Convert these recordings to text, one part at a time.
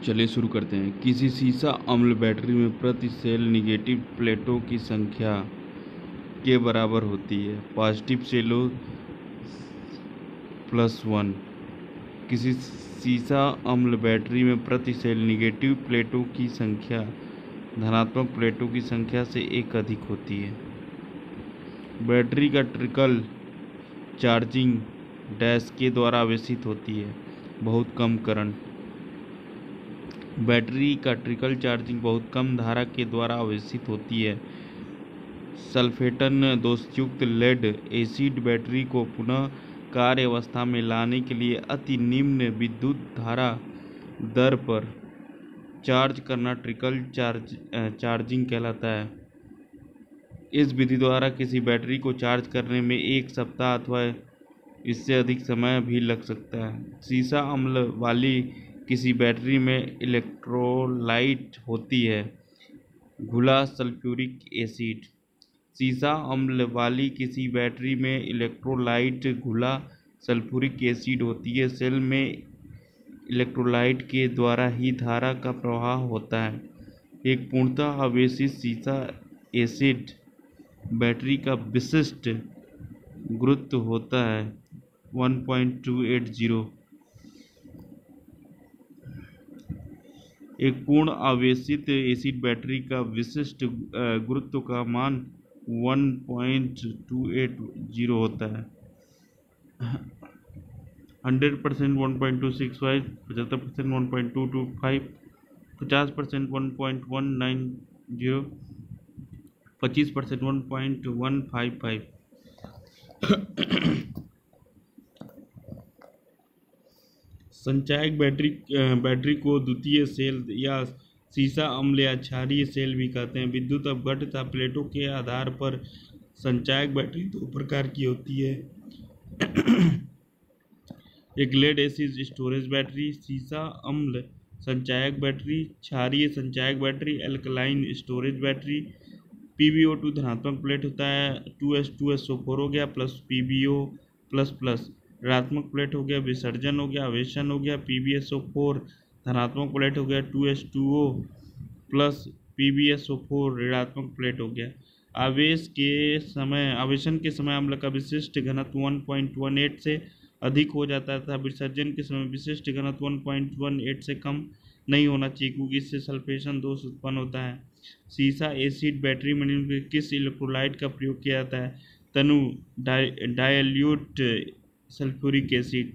चलिए शुरू करते हैं। किसी सीसा अम्ल बैटरी में प्रति सेल निगेटिव प्लेटों की संख्या के बराबर होती है। पॉजिटिव सेलों +1। किसी सीसा अम्ल बैटरी में प्रति सेल निगेटिव प्लेटों की संख्या धनात्मक प्लेटों की संख्या से 1 अधिक होती है। बैटरी का ट्रिकल चार्जिंग डैश के द्वारा आवेशित होती है। बहुत कम करंट। बैटरी का ट्रिकल चार्जिंग बहुत कम धारा के द्वारा आवेशित होती है। सल्फेटन दोषयुक्त लेड एसिड बैटरी को पुनः कार्य अवस्था में लाने के लिए अति निम्न विद्युत धारा दर पर चार्ज करना ट्रिकल चार्जिंग कहलाता है। इस विधि द्वारा किसी बैटरी को चार्ज करने में 1 सप्ताह अथवा इससे अधिक समय भी लग सकता है। सीसा अम्ल वाली किसी बैटरी में इलेक्ट्रोलाइट होती है। घुला सल्फ्यूरिक एसिड। सीसा अम्ल वाली किसी बैटरी में इलेक्ट्रोलाइट घुला सल्फ्यूरिक एसिड होती है। सेल में इलेक्ट्रोलाइट के द्वारा ही धारा का प्रवाह होता है। एक पूर्णतः आवेशित सीसा एसिड बैटरी का विशिष्ट गुरुत्व होता है 1.280। एक पूर्ण आवेशित एसिड बैटरी का विशिष्ट गुरुत्व का मान 1.280 होता है। 100% 1.265, 75% 1.225, 50% 1.190, 25% 1.155। संचायक बैटरी को द्वितीय सेल या सीसा अम्ल या क्षारीय सेल भी कहते हैं। विद्युत अपघट्य तथा प्लेटों के आधार पर संचायक बैटरी 2 प्रकार की होती है। एक लेड एसिड स्टोरेज बैटरी, सीसा अम्ल संचायक बैटरी, क्षारीय संचायक battery, alkaline storage battery. PbO2 धनात्मक प्लेट होता है। 2s2SO4 हो गया प्लस PbO++। ऋणात्मक प्लेट हो गया, विसर्जन हो गया, आवेशन हो गया। PbSO4 धनात्मक प्लेट हो गया। 2s2O प्लस PbSO4 ऋणात्मक प्लेट हो गया। आवेशन के समय अम्ल का विशिष्ट घनत्व 1.18 से अधिक हो जाता है तथा विसर्जन के समय विशिष्ट घनत्व 1.18 से कम नहीं होना चाहिए, क्योंकि इससे सल्फेशन दोष उत्पन्न होता है। सीसा एसिड बैटरी में निम्नलिखित किस इलेक्ट्रोलाइट का प्रयोग किया जाता है? तनु dilute sulphuric acid.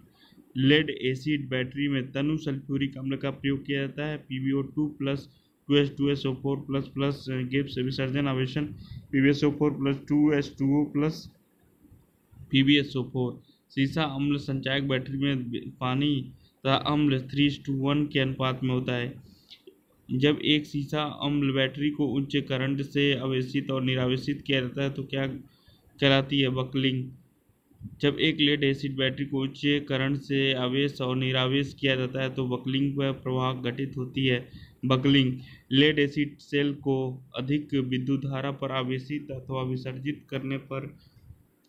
Lead acid battery में तनु सल्फ्यूरिक अम्ल का प्रयोग किया जाता है। PbO2 plus 2s2SO4 plus Gibbs विसर्जन आवेशन PbSO4 plus 2s2O plus PbSO4। सीसा अम्ल संचायक बैटरी में पानी तथा अम्ल 3:1 के अनुपात में होता है। जब एक सीसा अम्ल बैटरी को उच्च करंट से आवेशित और निरावेशित किया जाता है तो क्या कहलाती है? बकलिंग। जब एक लेड एसिड बैटरी को उच्च करंट से आवेश और निरावेश किया जाता है तो बकलिंग व प्रवाह घटित होती है। बकलिंग लेड एसिड सेल को अधिक विद्युत धारा पर आवेशित अथवा विसर्जित करने पर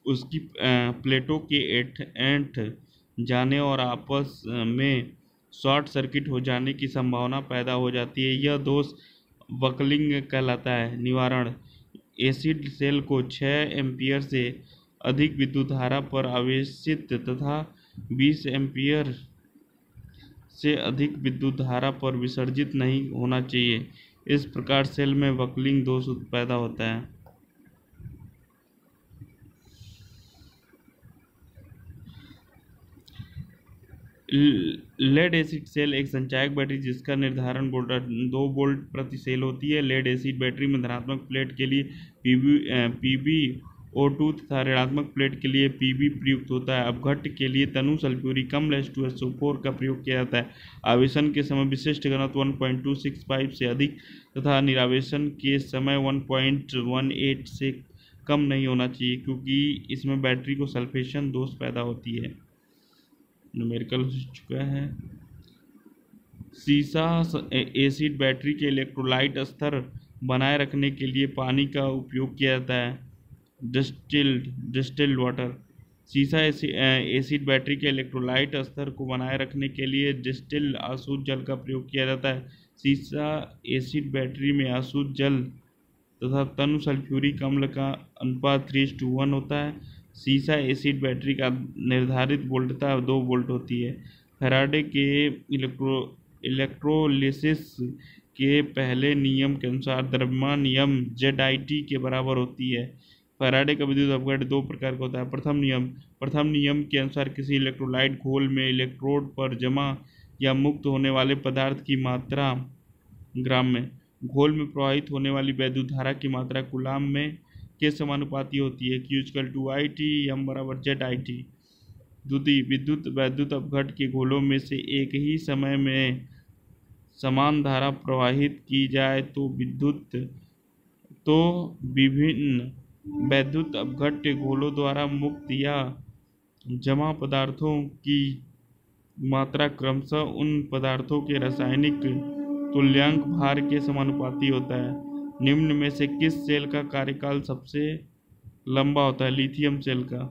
उसकी प्लेटों के ऐंठ जाने और आपस में शॉर्ट सर्किट हो जाने की संभावना पैदा हो जाती है। यह दोष बकलिंग कहलाता है। निवारण: एसिड सेल को 6 एम्पीयर से अधिक विद्युत धारा पर आवेशित तथा 20 एम्पीयर से अधिक विद्युत धारा पर विसर्जित नहीं होना चाहिए। इस प्रकार सेल में बकलिंग दोष पैदा होता है। लेड एसिड सेल एक संचायक बैटरी जिसका निर्धारण 2 वोल्ट प्रति सेल होती है। लेड एसिड बैटरी में धनात्मक प्लेट के लिए PbO2 तथा ऋणात्मक प्लेट के लिए Pb प्रयुक्त होता है। अपघट्य के लिए तनु सल्फ्यूरिक अम्ल H2SO4 का प्रयोग किया जाता है। आवेशन के समय विशिष्ट घनत्व 1.265 से अधिक तथा निरावेशन के समय 1.18 से कम नहीं होना चाहिए, क्योंकि इसमें बैटरी को सल्फेशन दोष पैदा होती है। न्यूमेरिकल हो चुका है। सीसा एसिड बैटरी के इलेक्ट्रोलाइट स्तर बनाए रखने के लिए पानी का उपयोग किया जाता है। Distilled water. सीसा एसिड बैटरी के इलेक्ट्रोलाइट स्तर को बनाए रखने के लिए डिस्टिल अशुद्ध जल का प्रयोग किया जाता है। सीसा एसिड बैटरी में अशुद्ध जल तथा तनु सल्फ्यूरिक अम्ल का अनुपात 3:1 होता है। सीसा एसिड बैटरी का निर्धारित वोल्टता 2 वोल्ट होती है। फैराडे के इलेक्ट्रोलिसिस के पहले नियम के अनुसार द्रव्यमान यम ZIT के बराबर होती है। फैराडे का विद्युत अपघट दो प्रकार का होता है। प्रथम नियम के अनुसार किसी इलेक्ट्रोलाइट घोल में इलेक्ट्रोड पर जमा या मुक्त होने वाले पदार्थ की मात्रा ग्राम में, घोल में प्रवाहित होने वाली वैद्युत धारा की मात्रा कूलाम में के समानुपाती होती है। Q=IT, M=ZIT। द्वितीय, वैद्युत अपघट के घोलों में से एक ही समय में समान धारा प्रवाहित की जाए तो विभिन्न वैद्युत अपघट के घोलों द्वारा मुक्त या जमा पदार्थों की मात्रा क्रमशः उन पदार्थों के रासायनिक तुल्यांक भार के समानुपाती होता है। निम्न में से किस सेल का कार्यकाल सबसे लंबा होता है? लिथियम सेल का।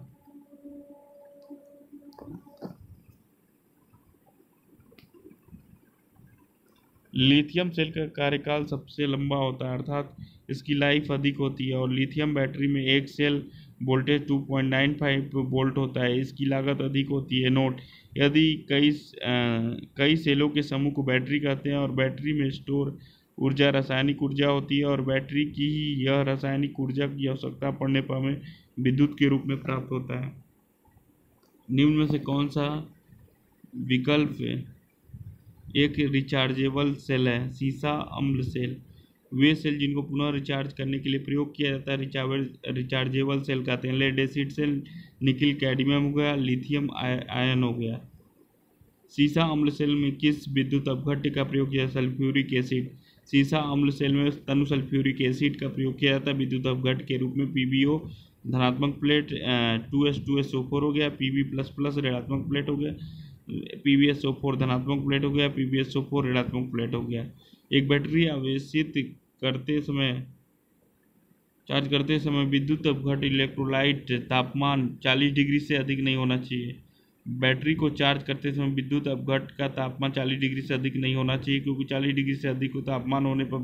लिथियम सेल का कार्यकाल सबसे लंबा होता है, अर्थात इसकी लाइफ अधिक होती है। और लिथियम बैटरी में एक सेल वोल्टेज 2.95 वोल्ट होता है। इसकी लागत अधिक होती है। नोट: यदि कई सेलों के समूह को बैटरी कहते हैं और बैटरी में स्टोर ऊर्जा रासायनिक ऊर्जा होती है और बैटरी की यह रासायनिक ऊर्जा की आवश्यकता पड़ने पर हमें विद्युत के रूप में प्राप्त होता है। निम्न में से कौन सा विकल्प एक रिचार्जेबल सेल है? सीसा अम्ल सेल। वे सेल जिनको पुनः रिचार्ज करने के लिए प्रयोग किया जाता है रिचार्जेबल सेल कहते हैं। Lead acid cell nickel cadmium हो गया, लिथियम आयन हो गया। सीसा अम्ल सेल में किस विद्युत अपघट्य का प्रयोग किया? Sulphuric acid. सीसा अम्ल सेल में तनु सल्फ्यूरिक एसिड का प्रयोग किया जाता है विद्युत अपघट्य के रूप में। PbO धनात्मक प्लेट 2s2SO4 हो गया, Pb++ ऋणात्मक प्लेट हो गया, PbSO4 धनात्मक प्लेट हो गया, PbSO4 ऋणात्मक प्लेट हो गया। एक बैटरी आवेशित चार्ज करते समय विद्युत अपघट इलेक्ट्रोलाइट तापमान 40 डिग्री से अधिक नहीं होना चाहिए। बैटरी को चार्ज करते समय विद्युत अपघट का तापमान 40 डिग्री से अधिक नहीं होना चाहिए, क्योंकि 40 डिग्री से अधिक तापमान होने पर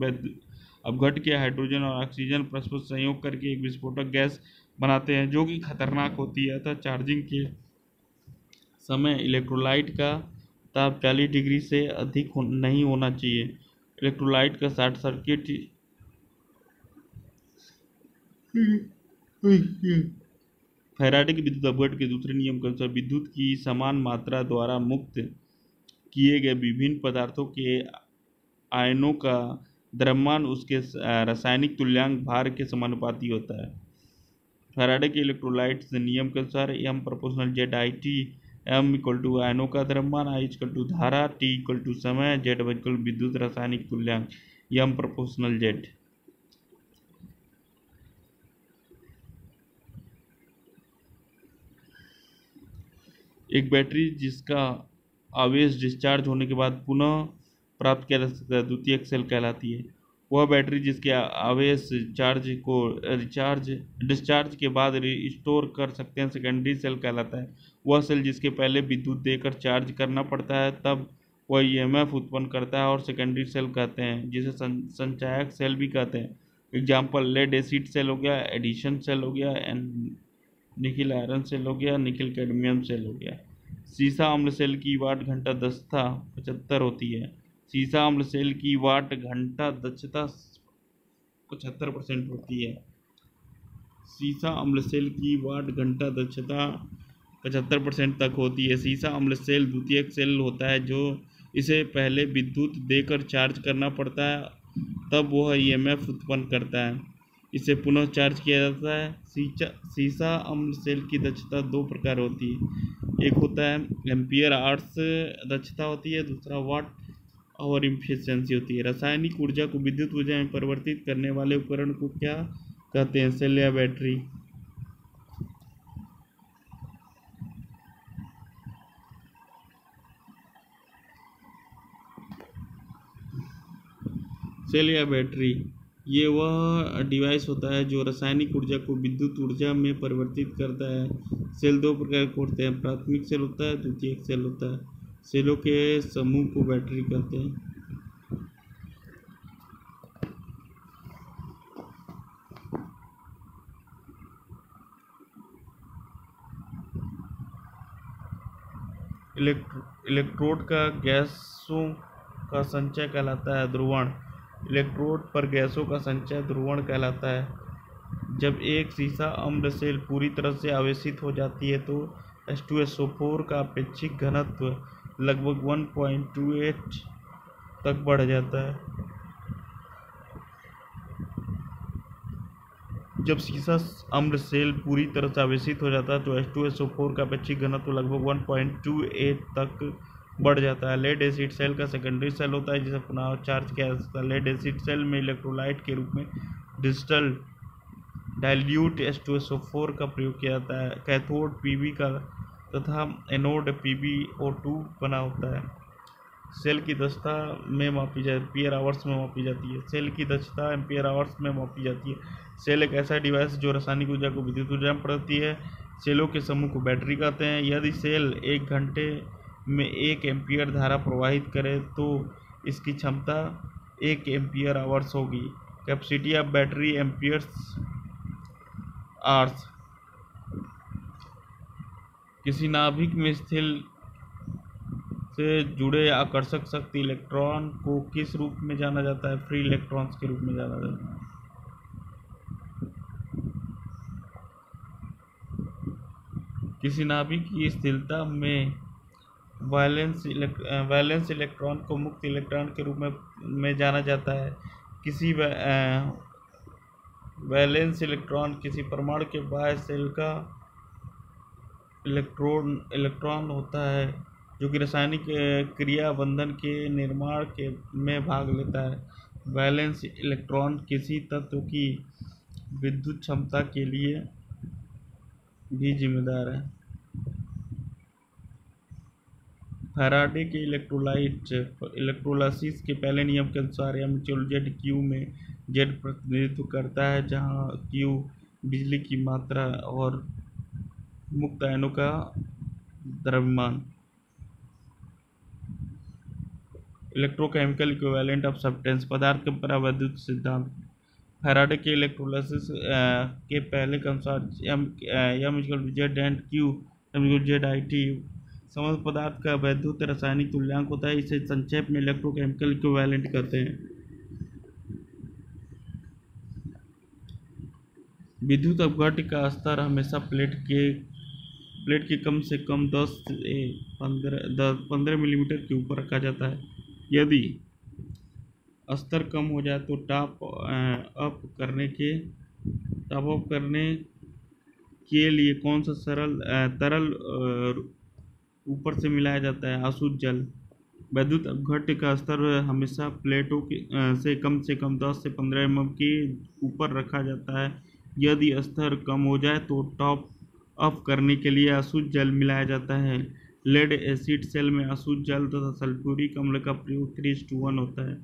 अपघट के हाइड्रोजन और ऑक्सीजन परस्पर संयोग करके एक विस्फोटक गैस बनाते हैं जो कि खतरनाक होती है। अतः चार्जिंग के समय इलेक्ट्रोलाइट का ताप 40 डिग्री से अधिक नहीं होना चाहिए। इलेक्ट्रोलाइट का शॉर्ट सर्किट फैराडे के विद्युत अपघट के दूसरे नियम के अनुसार विद्युत की समान मात्रा द्वारा मुक्त किए गए विभिन्न पदार्थों के आयनों का द्रव्यमान उसके रासायनिक तुल्यांक भार के समानुपाती होता है। फैराडे के इलेक्ट्रोलाइट्स नियम के अनुसार M=ZIT, M आयनों का द्रव्यमान, I धारा, T समय, Z विद्युत रासायनिक तुल्यांक, M/Z। एक बैटरी जिसका आवेश डिस्चार्ज होने के बाद पुनः प्राप्त किया जा सकता है द्वितीयक सेल कहलाती है। वह बैटरी जिसके आवेश चार्ज को डिस्चार्ज के बाद रिस्टोर कर सकते हैं सेकेंडरी सेल कहलाता है। वह सेल जिसके पहले विद्युत देकर चार्ज करना पड़ता है तब वह EMF उत्पन्न करता है और सेकेंडरी सेल कहते हैं, जिसे संचायक सेल भी कहते हैं। एग्जाम्पल: लेड एसिड सेल हो गया, एडिशन सेल हो गया, निकिल आयरन सेल हो गया, निकिल कैडमियम सेल हो गया। सीसा अम्ल सेल की वाट घंटा दक्षता 75 होती है। सीसा अम्ल सेल की वाट घंटा दक्षता 75% होती है। सीसा अम्ल सेल की वाट घंटा दक्षता 75% तक होती है। सीसा अम्ल सेल द्वितीयक सेल होता है जो इसे पहले विद्युत देकर चार्ज करना पड़ता है, तब वह EMF उत्पन्न करता है। इसे पुनः चार्ज किया जाता है। सीसा अम्ल सेल की दक्षता दो प्रकार होती है। एक होता है एम्पियर आवर्स दक्षता होती है, दूसरा वाट आवर एफिशिएंसी होती है। रासायनिक ऊर्जा को विद्युत ऊर्जा में परिवर्तित करने वाले उपकरण को क्या कहते हैं? सेल या बैटरी। सेल या बैटरी। ये वह डिवाइस होता है जो रासायनिक ऊर्जा को विद्युत ऊर्जा में परिवर्तित करता है। सेल दो प्रकार के होते हैं, प्राथमिक सेल होता है, द्वितीयक सेल होता है। सेलों के समूह को बैटरी कहते हैं। इलेक्ट्रोड का गैसों का संचय कहलाता है ध्रुवण। इलेक्ट्रोड पर गैसों का संचय ध्रुवण कहलाता है। जब एक सीसा अम्ल सेल पूरी तरह से आवेशित हो जाती है तो H2SO4 का अपेक्षिक घनत्व लगभग 1.28 तक बढ़ जाता है। जब सीसा अम्ल सेल पूरी तरह से आवेशित हो जाता है तो H2SO4 का अपेक्षिक घनत्व लगभग 1.28 तक बढ़ जाता है। लेड एसिड सेल का सेकेंडरी सेल होता है जिसे पुनः चार्ज किया जा सकता है। लेड एसिड सेल में इलेक्ट्रोलाइट के रूप में डिजिटल डाइल्यूट H2SO4 का प्रयोग किया जाता है। कैथोड Pb का तथा एनोड PbO2 बना होता है। सेल की दक्षता में मापी जाती एम्पियर आवर्स में मापी जाती है। सेल की दक्षता एम्पियर आवर्स में मापी जाती है। सेल एक ऐसा डिवाइस जो रासायनिक ऊर्जा को विद्युत ऊर्जा में बदलती है। सेलों के समूह को बैटरी कहते हैं। यदि सेल 1 घंटे में 1 एम्पियर धारा प्रवाहित करे तो इसकी क्षमता 1 एम्पियर आवर्स होगी। Capacity of battery amperes hours. किसी नाभिक में स्थिर से जुड़े आकर्षक शक्ति इलेक्ट्रॉन को किस रूप में जाना जाता है? फ्री इलेक्ट्रॉन्स के रूप में जाना जाता है। किसी नाभिक की स्थिरता में वैलेंस इलेक्ट्रॉन को मुक्त इलेक्ट्रॉन के रूप में जाना जाता है। किसी वैलेंस इलेक्ट्रॉन किसी परमाणु के बाह्य शेल का इलेक्ट्रॉन होता है जो कि रासायनिक क्रिया बंधन के निर्माण में भाग लेता है। वैलेंस इलेक्ट्रॉन किसी तत्व की विद्युत क्षमता के लिए भी जिम्मेदार है। फैराडे के इलेक्ट्रोलाइसिस के पहले नियम के अनुसार ZQ में Z प्रतिनिधित्व करता है, जहाँ Q बिजली की मात्रा और मुक्त आयनों का द्रव्यमान। इलेक्ट्रोकेमिकल इक्विवेलेंट ऑफ सब्सटेंस पदार्थ का परावैद्युत सिद्धांत। फैराडे के इलेक्ट्रोलाइसिस के पहले के अनुसार M=Z एंड Q=ZIT समस्त पदार्थ का वैद्युत रासायनिक तुल्यांक होता है। इसे संक्षेप में इलेक्ट्रोकेमिकल इक्विवेलेंट कहते हैं। विद्युत अपघट्य का स्तर हमेशा प्लेट के कम से कम 10 से 15 मिलीमीटर के ऊपर रखा जाता है। यदि स्तर कम हो जाए तो टॉप अप करने के लिए कौन सा तरल ऊपर से मिलाया जाता है? अशुद्ध जल। वैद्युत अपघट्य का स्तर हमेशा प्लेटों से कम 10 से 15 mm के ऊपर रखा जाता है। यदि स्तर कम हो जाए तो टॉप अप करने के लिए अशुद्ध जल मिलाया जाता है। लेड एसिड सेल में अशुद्ध जल तथा सल्फ्यूरिक अम्ल का प्रयोग 3:1 होता है।